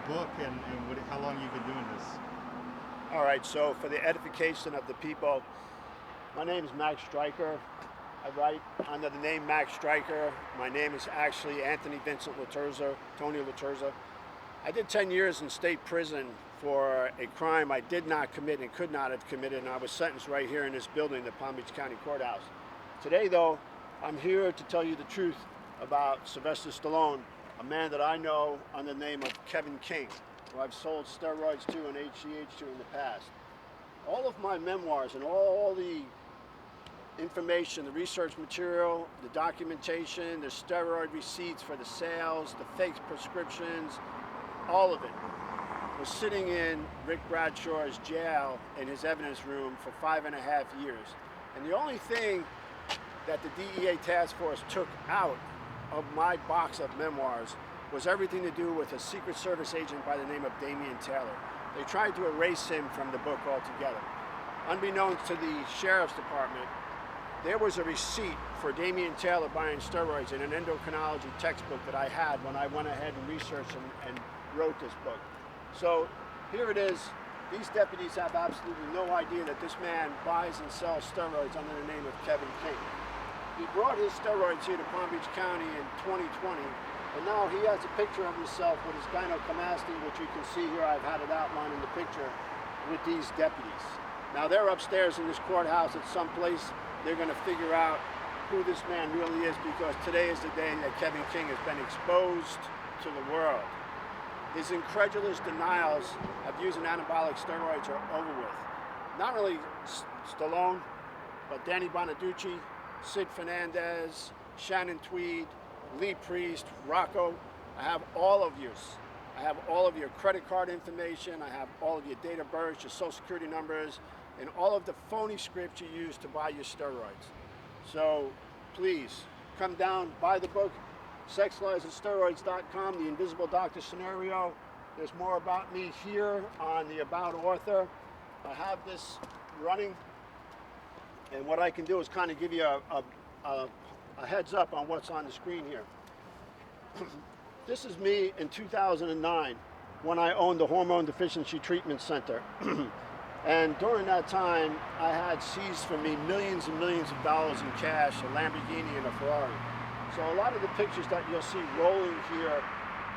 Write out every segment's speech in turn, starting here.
book and how long you've been doing this. All right, so for the edification of the people, my name is Max Stryker. I write under the name Max Stryker. My name is actually Anthony Vincent Laterza, Tony Laterza. I did 10 years in state prison for a crime I did not commit and could not have committed, and I was sentenced right here in this building, the Palm Beach County Courthouse. Today, though, I'm here to tell you the truth about Sylvester Stallone, a man that I know under the name of Kevin King, who I've sold steroids to and HGH to in the past. All of my memoirs and all the information, the research material, the documentation, the steroid receipts for the sales, the fake prescriptions, all of it was sitting in Rick Bradshaw's jail in his evidence room for 5.5 years. And the only thing that the DEA task force took out of my box of memoirs was everything to do with a Secret Service agent by the name of Damian Taylor. They tried to erase him from the book altogether. Unbeknownst to the Sheriff's Department, there was a receipt for Damian Taylor buying steroids in an endocrinology textbook that I had when I went ahead and researched and wrote this book. So here it is. These deputies have absolutely no idea that this man buys and sells steroids under the name of Kevin King. He brought his steroids here to Palm Beach County in 2020, and now he has a picture of himself with his gynecomastia, which you can see here. I've had it outlined in the picture with these deputies. Now they're upstairs in this courthouse at some place. They're going to figure out who this man really is, because today is the day that Kevin King has been exposed to the world. His incredulous denials of using anabolic steroids are over with. Not only Stallone, but Danny Bonaducci, Sid Fernandez, Shannon Tweed, Lee Priest, Rocco. I have all of yours. I have all of your credit card information. I have all of your date of birth, your social security numbers, and all of the phony scripts you use to buy your steroids. So please come down, buy the book, SexLiesAndSteroids.com, The Invisible Doctor Scenario. There's more about me here on the About Author. I have this running, and what I can do is kind of give you a heads up on what's on the screen here. This is me in 2009 when I owned the Hormone Deficiency Treatment Center. And during that time, I had seized from me millions and millions of dollars in cash, a Lamborghini and a Ferrari. So a lot of the pictures that you'll see rolling here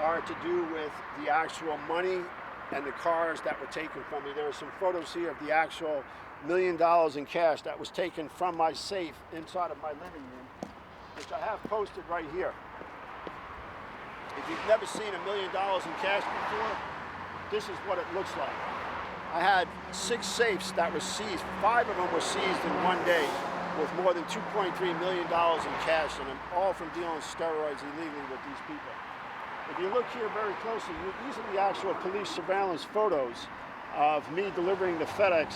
are to do with the actual money and the cars that were taken from me. There are some photos here of the actual $1 million in cash that was taken from my safe inside of my living room, which I have posted right here. If you've never seen $1 million in cash before, this is what it looks like. I had 6 safes that were seized. 5 of them were seized in one day with more than $2.3 million in cash in them, all from dealing steroids illegally with these people. If you look here very closely, these are the actual police surveillance photos of me delivering the FedEx.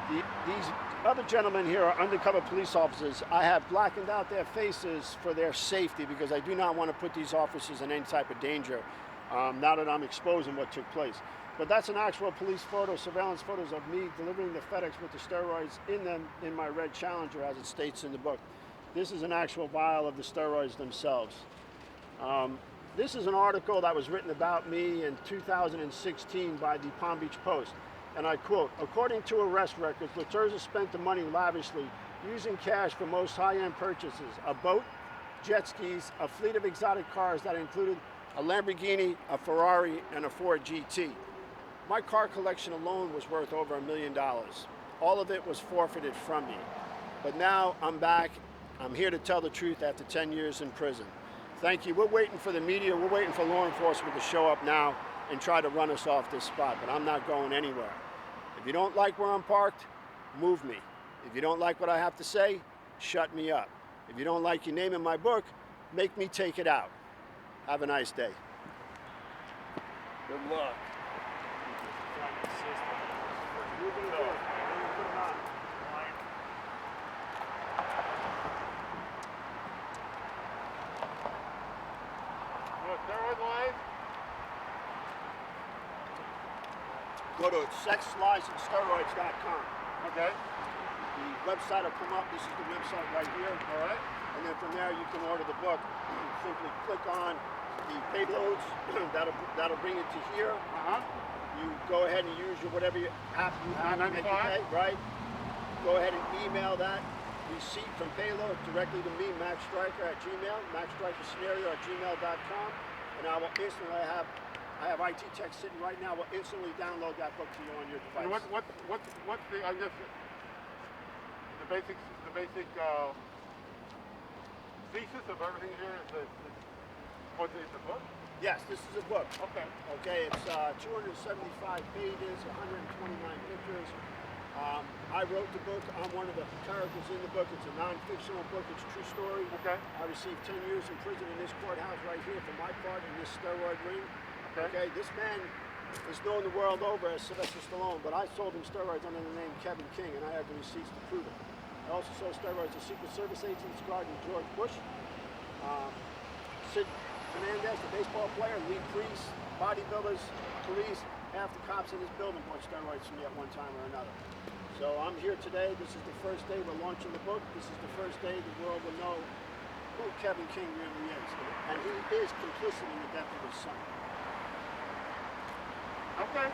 These other gentlemen here are undercover police officers. I have blackened out their faces for their safety because I do not want to put these officers in any type of danger now that I'm exposing what took place. But that's an actual police photo, surveillance photos of me delivering the FedEx with the steroids in them in my red Challenger, as it states in the book. This is an actual vial of the steroids themselves. This is an article that was written about me in 2016 by the Palm Beach Post. And I quote, "According to arrest records, Laterza spent the money lavishly, using cash for most high-end purchases, a boat, jet skis, a fleet of exotic cars that included a Lamborghini, a Ferrari, and a Ford GT. My car collection alone was worth over $1 million. All of it was forfeited from me. But now I'm back. I'm here to tell the truth after 10 years in prison. Thank you. We're waiting for the media. We're waiting for law enforcement to show up now and try to run us off this spot, but I'm not going anywhere. If you don't like where I'm parked, move me. If you don't like what I have to say, shut me up. If you don't like your name in my book, make me take it out. Have a nice day." Good luck. Go to SexLiesAndSteroids.com. Okay. The website will come up. This is the website right here. All right. And then from there you can order the book. Simply click on the payloads that'll bring it to here. You go ahead and use your whatever app you have to make your pay, right? Go ahead and email that receipt from payload directly to me, Max Stryker at Gmail, maxstrikerscenario@gmail.com, and I will instantly I have IT tech sitting right now. Will instantly download that book to you on your device. And what's the I guess the basic thesis of everything here is the book? Yes, this is a book. Okay. Okay, it's 275 pages, 129 pictures. I wrote the book. I'm one of the characters in the book. It's a non-fictional book. It's a true story. Okay. I received 10 years in prison in this courthouse right here for my part in this steroid ring. Okay. This man is known the world over as Sylvester Stallone, but I sold him steroids under the name Kevin King, and I have the receipts to prove it. I also sold steroids to Secret Service agents guarding George Bush, Sid Fernandez, the baseball player, Lee Priest, bodybuilders, police. Half the cops in this building bought steroids from me at one time or another. So I'm here today. This is the first day we're launching the book. This is the first day the world will know who Kevin King really is. And he is complicit in the death of his son. Okay.